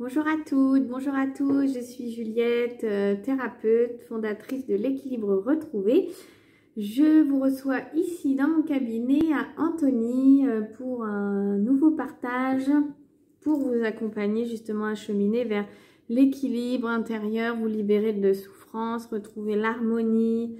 Bonjour à toutes, bonjour à tous, je suis Juliette, thérapeute, fondatrice de l'équilibre retrouvé. Je vous reçois ici dans mon cabinet à Antony pour un nouveau partage pour vous accompagner justement à cheminer vers l'équilibre intérieur, vous libérer de souffrance, retrouver l'harmonie.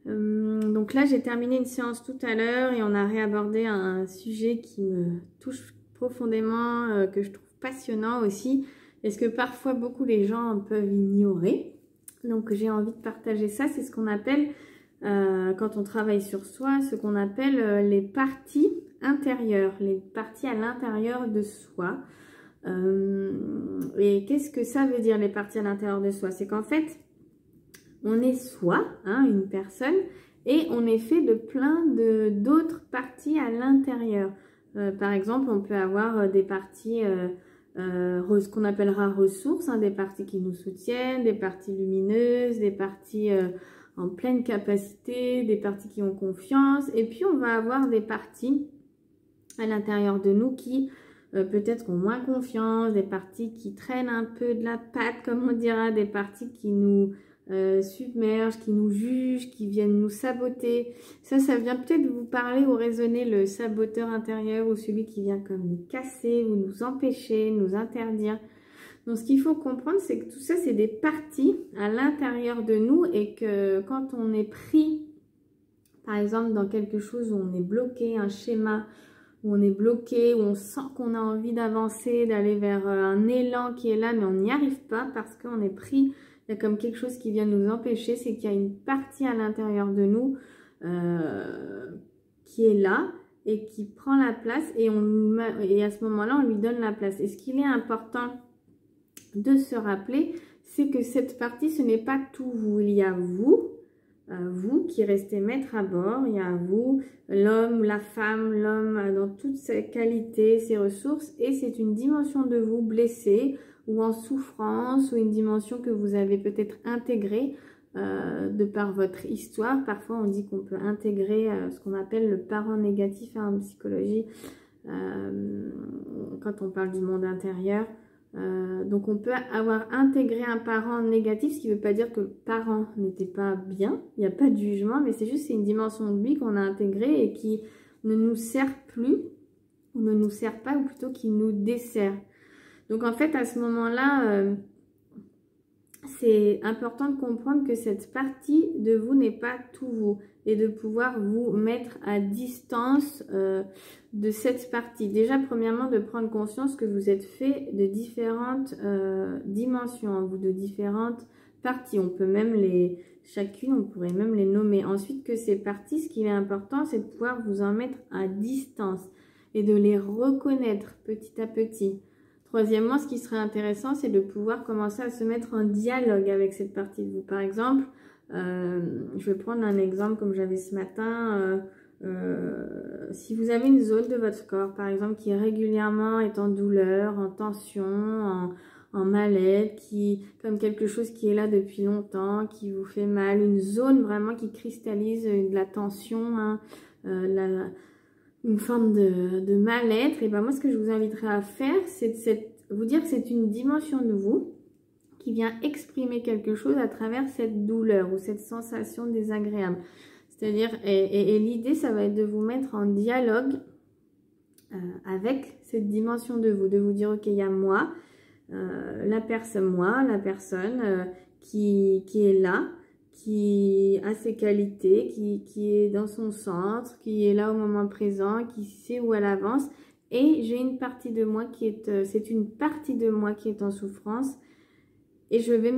Donc là, j'ai terminé une séance tout à l'heure et on a réabordé un sujet qui me touche profondément, que je trouve passionnant aussi. Est-ce que parfois beaucoup les gens peuvent ignorer? Donc j'ai envie de partager ça, c'est ce qu'on appelle, quand on travaille sur soi, ce qu'on appelle les parties intérieures, les parties à l'intérieur de soi. Et qu'est-ce que ça veut dire les parties à l'intérieur de soi? C'est qu'en fait, on est soi, hein, une personne, et on est fait de plein d'autres parties à l'intérieur. Par exemple, on peut avoir des parties... ce qu'on appellera ressources, hein, des parties qui nous soutiennent, des parties lumineuses, des parties en pleine capacité, des parties qui ont confiance. Et puis, on va avoir des parties à l'intérieur de nous qui peut-être ont moins confiance, des parties qui traînent un peu de la patte, comme on dira, des parties qui nous submergent, qui nous jugent, qui viennent nous saboter. Ça vient peut-être vous parler ou résonner le saboteur intérieur ou celui qui vient comme nous casser ou nous empêcher, nous interdire. Donc ce qu'il faut comprendre, c'est que tout ça, c'est des parties à l'intérieur de nous et que quand on est pris, par exemple, dans quelque chose où on est bloqué, un schéma, où on est bloqué, où on sent qu'on a envie d'avancer, d'aller vers un élan qui est là, mais on n'y arrive pas parce qu'on est pris. Il y a comme quelque chose qui vient nous empêcher, c'est qu'il y a une partie à l'intérieur de nous qui est là et qui prend la place et à ce moment-là, on lui donne la place. Et ce qu'il est important de se rappeler, c'est que cette partie, ce n'est pas tout vous. Il y a vous, vous qui restez maître à bord, il y a vous, l'homme, la femme, l'homme dans toutes ses qualités, ses ressources, et c'est une dimension de vous blessée, ou en souffrance, ou une dimension que vous avez peut-être intégrée de par votre histoire. Parfois, on dit qu'on peut intégrer ce qu'on appelle le parent négatif en psychologie, quand on parle du monde intérieur. Donc, on peut avoir intégré un parent négatif, ce qui ne veut pas dire que le parent n'était pas bien. Il n'y a pas de jugement, mais c'est juste une dimension de lui qu'on a intégrée et qui ne nous sert plus, ou ne nous sert pas, ou plutôt qui nous dessert. Donc en fait, à ce moment-là, c'est important de comprendre que cette partie de vous n'est pas tout vous et de pouvoir vous mettre à distance de cette partie. Déjà, premièrement, de prendre conscience que vous êtes fait de différentes dimensions, vous de différentes parties. On peut même chacune, on pourrait même les nommer. Ensuite, que ces parties, ce qui est important, c'est de pouvoir vous en mettre à distance et de les reconnaître petit à petit. Troisièmement, ce qui serait intéressant, c'est de pouvoir commencer à se mettre en dialogue avec cette partie de vous. Par exemple, je vais prendre un exemple comme j'avais ce matin. Si vous avez une zone de votre corps, par exemple, qui régulièrement est en douleur, en tension, en mal-être, comme quelque chose qui est là depuis longtemps, qui vous fait mal, une zone vraiment qui cristallise de la tension, hein, une forme de mal-être, et ben moi ce que je vous inviterai à faire, c'est vous dire que c'est une dimension de vous qui vient exprimer quelque chose à travers cette douleur ou cette sensation désagréable. C'est-à-dire, et l'idée, ça va être de vous mettre en dialogue avec cette dimension de vous dire, ok, il y a moi, la personne qui est là, qui a ses qualités, qui est dans son centre, qui est là au moment présent, qui sait où elle avance. Et j'ai une partie de moi c'est une partie de moi qui est en souffrance. Et je vais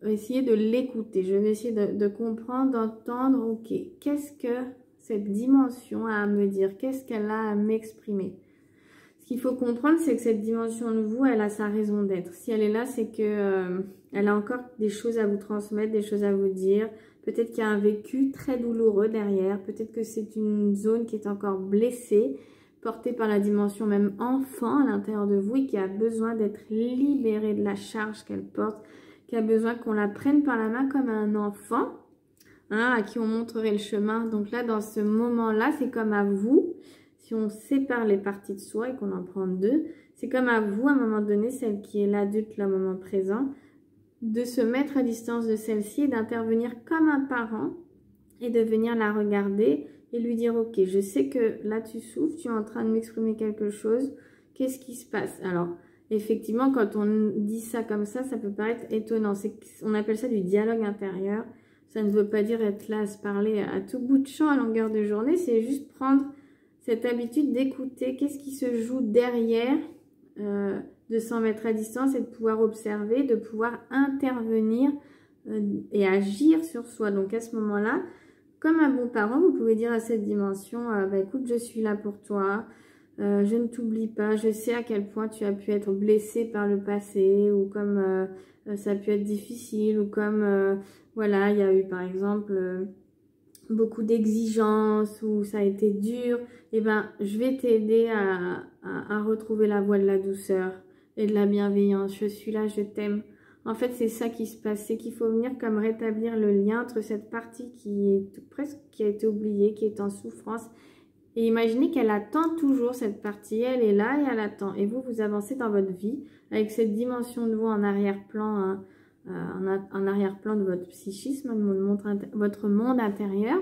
essayer de l'écouter. Je vais essayer de comprendre, d'entendre, ok, qu'est-ce que cette dimension a à me dire? Qu'est-ce qu'elle a à m'exprimer? Ce qu'il faut comprendre, c'est que cette dimension de vous, elle a sa raison d'être. Si elle est là, c'est que elle a encore des choses à vous transmettre, des choses à vous dire. Peut-être qu'il y a un vécu très douloureux derrière. Peut-être que c'est une zone qui est encore blessée, portée par la dimension même enfant à l'intérieur de vous et qui a besoin d'être libérée de la charge qu'elle porte, qui a besoin qu'on la prenne par la main comme un enfant, hein, à qui on montrerait le chemin. Donc là, dans ce moment-là, c'est comme à vous. Si on sépare les parties de soi et qu'on en prend deux, c'est comme à vous, à un moment donné, celle qui est l'adulte, le moment présent, de se mettre à distance de celle-ci et d'intervenir comme un parent et de venir la regarder et lui dire, ok, je sais que là tu souffres, tu es en train de m'exprimer quelque chose, qu'est-ce qui se passe? Alors, effectivement, quand on dit ça comme ça peut paraître étonnant. On appelle ça du dialogue intérieur. Ça ne veut pas dire être là à se parler à tout bout de champ à longueur de journée, c'est juste prendre cette habitude d'écouter qu'est-ce qui se joue derrière, de s'en mettre à distance et de pouvoir observer, de pouvoir intervenir et agir sur soi. Donc à ce moment-là, comme un bon parent, vous pouvez dire à cette dimension, bah, écoute, je suis là pour toi, je ne t'oublie pas, je sais à quel point tu as pu être blessé par le passé, ou comme ça a pu être difficile, ou comme, voilà, il y a eu par exemple beaucoup d'exigences, ou ça a été dur, et ben je vais t'aider à retrouver la voie de la douceur et de la bienveillance. Je suis là, je t'aime. En fait, c'est ça qui se passe, c'est qu'il faut venir comme rétablir le lien entre cette partie qui a été oubliée, qui est en souffrance. Et imaginez qu'elle attend toujours cette partie, elle est là et elle attend. Et vous, vous avancez dans votre vie avec cette dimension de vous en arrière-plan, hein, en arrière-plan de votre psychisme, de votre monde intérieur.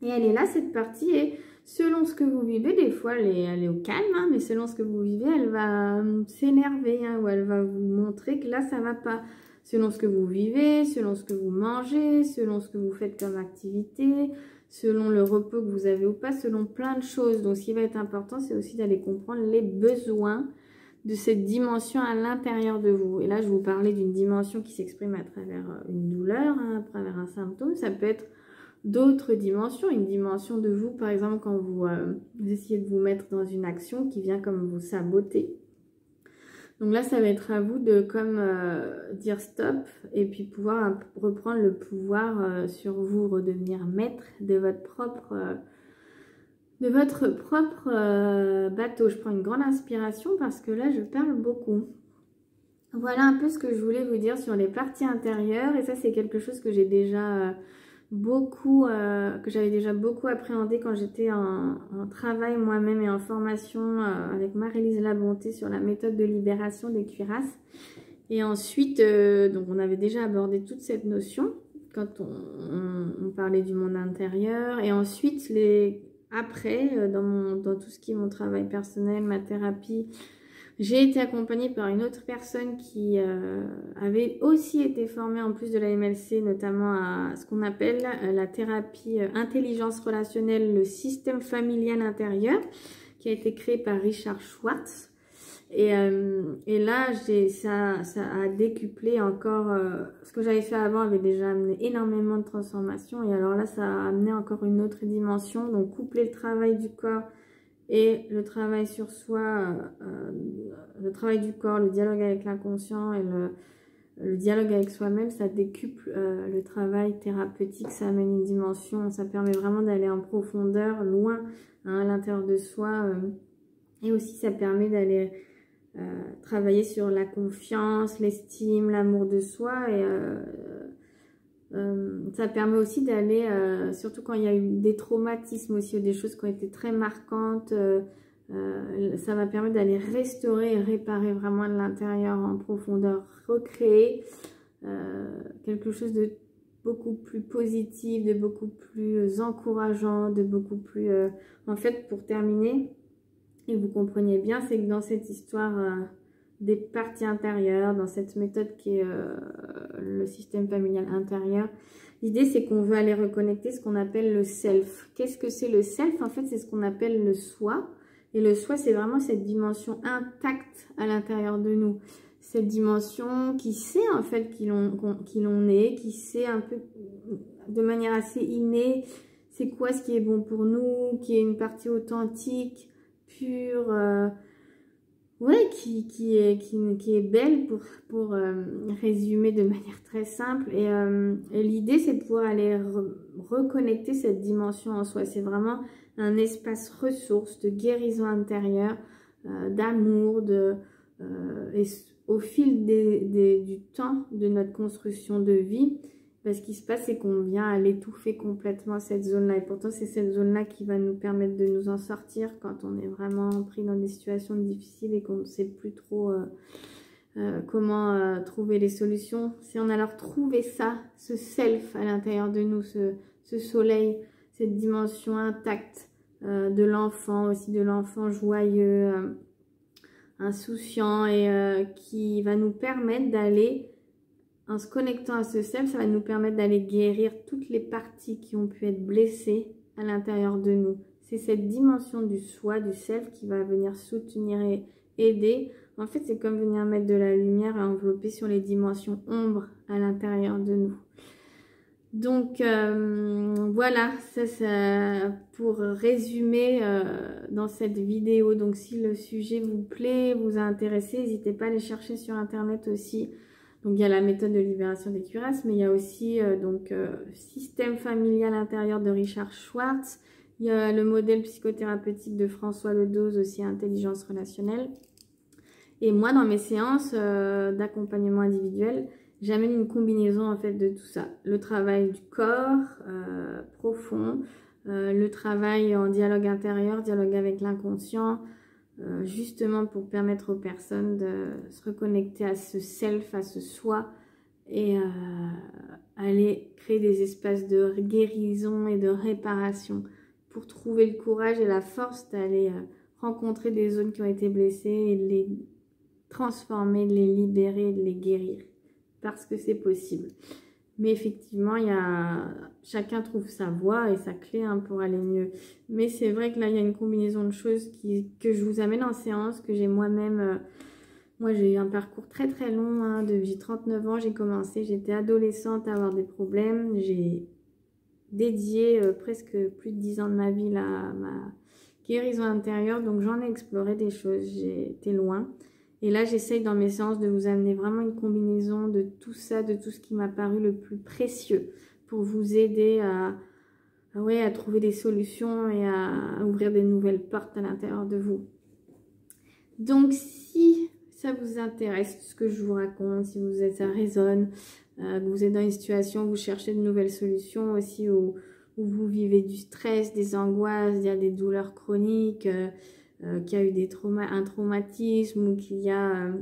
Et elle est là, cette partie, et selon ce que vous vivez, des fois elle est au calme, hein, mais selon ce que vous vivez, elle va s'énerver, hein, ou elle va vous montrer que là, ça va pas. Selon ce que vous vivez, selon ce que vous mangez, selon ce que vous faites comme activité, selon le repos que vous avez ou pas, selon plein de choses. Donc, ce qui va être important, c'est aussi d'aller comprendre les besoins de cette dimension à l'intérieur de vous. Et là, je vous parlais d'une dimension qui s'exprime à travers une douleur, hein, à travers un symptôme. Ça peut être d'autres dimensions, une dimension de vous, par exemple, quand vous essayez de vous mettre dans une action qui vient comme vous saboter. Donc là, ça va être à vous de comme dire stop et puis pouvoir reprendre le pouvoir sur vous, redevenir maître de votre propre bateau. Je prends une grande inspiration parce que là, je parle beaucoup. Voilà un peu ce que je voulais vous dire sur les parties intérieures, et ça, c'est quelque chose que j'ai déjà que j'avais déjà beaucoup appréhendé quand j'étais en travail moi-même et en formation avec Marie-Lise Labonté sur la méthode de libération des cuirasses. Et ensuite, donc on avait déjà abordé toute cette notion quand on parlait du monde intérieur. Et ensuite, après, dans tout ce qui est mon travail personnel, ma thérapie, j'ai été accompagnée par une autre personne qui avait aussi été formée en plus de la MLC, notamment à ce qu'on appelle la thérapie intelligence relationnelle, le système familial intérieur, qui a été créé par Richard Schwartz. Et là, ça a décuplé encore, ce que j'avais fait avant avait déjà amené énormément de transformations. Et alors là, ça a amené encore une autre dimension, donc coupler le travail du corps et le travail sur soi, le travail du corps, le dialogue avec l'inconscient et le dialogue avec soi-même, ça décuple le travail thérapeutique, ça amène une dimension, ça permet vraiment d'aller en profondeur, loin, hein, à l'intérieur de soi. Et aussi, ça permet d'aller travailler sur la confiance, l'estime, l'amour de soi. Et ça permet aussi d'aller, surtout quand il y a eu des traumatismes aussi, ou des choses qui ont été très marquantes, ça va permettre d'aller restaurer et réparer vraiment de l'intérieur en profondeur, recréer quelque chose de beaucoup plus positif, de beaucoup plus encourageant, de beaucoup plus... En fait, pour terminer, et vous compreniez bien, c'est que dans cette histoire des parties intérieures, dans cette méthode qui est le système familial intérieur, l'idée c'est qu'on veut aller reconnecter ce qu'on appelle le self. Qu'est-ce que c'est le self? En fait, c'est ce qu'on appelle le soi. Et le soi, c'est vraiment cette dimension intacte à l'intérieur de nous. Cette dimension qui sait en fait qui l'on est, qui sait un peu de manière assez innée c'est quoi ce qui est bon pour nous, qui est une partie authentique, pure, ouais, qui est belle pour résumer de manière très simple. Et l'idée, c'est de pouvoir aller reconnecter cette dimension en soi. C'est vraiment un espace ressource de guérison intérieure, d'amour, et au fil du temps de notre construction de vie, ben, ce qui se passe, c'est qu'on vient à l'étouffer complètement cette zone-là. Et pourtant, c'est cette zone-là qui va nous permettre de nous en sortir quand on est vraiment pris dans des situations difficiles et qu'on ne sait plus trop comment trouver les solutions. Si on a alors trouvé ça, ce self à l'intérieur de nous, ce soleil, cette dimension intacte de l'enfant, aussi de l'enfant joyeux, insouciant et qui va nous permettre d'aller, en se connectant à ce self, ça va nous permettre d'aller guérir toutes les parties qui ont pu être blessées à l'intérieur de nous. C'est cette dimension du soi, du self qui va venir soutenir et aider. En fait, c'est comme venir mettre de la lumière et envelopper sur les dimensions ombres à l'intérieur de nous. Donc, voilà, ça pour résumer dans cette vidéo. Donc, si le sujet vous plaît, vous a intéressé, n'hésitez pas à aller chercher sur Internet aussi. Donc, il y a la méthode de libération des cuirasses, mais il y a aussi système familial intérieur de Richard Schwartz. Il y a le modèle psychothérapeutique de François Ledoz, aussi intelligence relationnelle. Et moi, dans mes séances d'accompagnement individuel, j'amène une combinaison en fait de tout ça. Le travail du corps profond, le travail en dialogue intérieur, dialogue avec l'inconscient, justement pour permettre aux personnes de se reconnecter à ce self, à ce soi et aller créer des espaces de guérison et de réparation pour trouver le courage et la force d'aller rencontrer des zones qui ont été blessées et de les transformer, de les libérer, de les guérir. Parce que c'est possible. Mais effectivement, chacun trouve sa voie et sa clé pour aller mieux. Mais c'est vrai que là, il y a une combinaison de choses que je vous amène en séance, que j'ai moi-même... moi, j'ai eu un parcours très très long. J'ai 39 ans, j'ai commencé, j'étais adolescente à avoir des problèmes. J'ai dédié presque plus de 10 ans de ma vie à ma guérison intérieure. Donc, j'en ai exploré des choses. J'ai été loin. Et là, j'essaye dans mes séances de vous amener vraiment une combinaison de tout ça, de tout ce qui m'a paru le plus précieux pour vous aider à trouver des solutions et à ouvrir des nouvelles portes à l'intérieur de vous. Donc, si ça vous intéresse, ce que je vous raconte, si ça résonne, que vous êtes dans une situation où vous cherchez de nouvelles solutions aussi, où vous vivez du stress, des angoisses, il y a des douleurs chroniques, qu'il y a eu un traumatisme ou qu'il y a un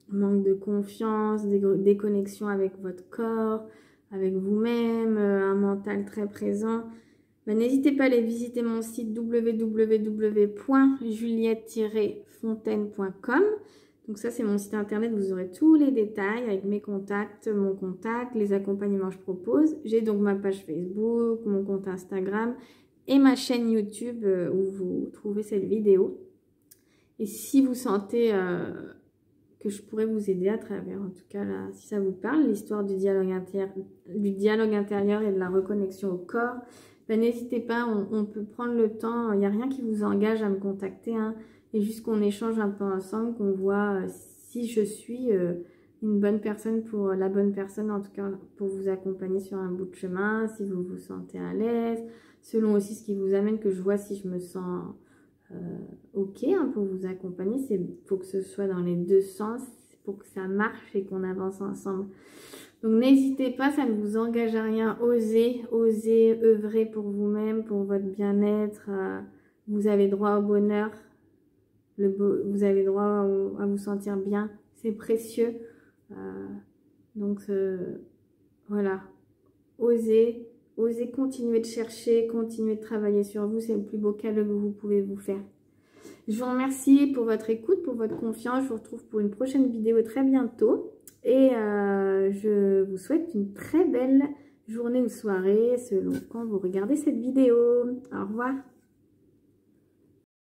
manque de confiance, des déconnexions avec votre corps, avec vous-même, un mental très présent, n'hésitez pas à aller visiter mon site www.juliette-fontaine.com. Donc ça, c'est mon site internet, vous aurez tous les détails avec mes contacts, mon contact, les accompagnements que je propose. J'ai donc ma page Facebook, mon compte Instagram et ma chaîne YouTube où vous trouvez cette vidéo. Et si vous sentez que je pourrais vous aider à travers, en tout cas là, si ça vous parle, l'histoire du dialogue intérieur et de la reconnexion au corps, n'hésitez pas, on peut prendre le temps, il n'y a rien qui vous engage à me contacter, et juste qu'on échange un peu ensemble, qu'on voit si je suis une bonne personne pour la bonne personne, en tout cas pour vous accompagner sur un bout de chemin, si vous vous sentez à l'aise, selon aussi ce qui vous amène, que je vois si je me sens ok pour vous accompagner. Il faut que ce soit dans les deux sens pour que ça marche et qu'on avance ensemble. Donc n'hésitez pas, ça ne vous engage à rien, osez œuvrer pour vous-même, pour votre bien-être. Vous avez droit au bonheur, vous avez droit à vous sentir bien, c'est précieux. Donc voilà, osez continuer de chercher, continuer de travailler sur vous, c'est le plus beau cadeau que vous pouvez vous faire. Je vous remercie pour votre écoute, pour votre confiance. Je vous retrouve pour une prochaine vidéo très bientôt. Et je vous souhaite une très belle journée ou soirée selon quand vous regardez cette vidéo. Au revoir.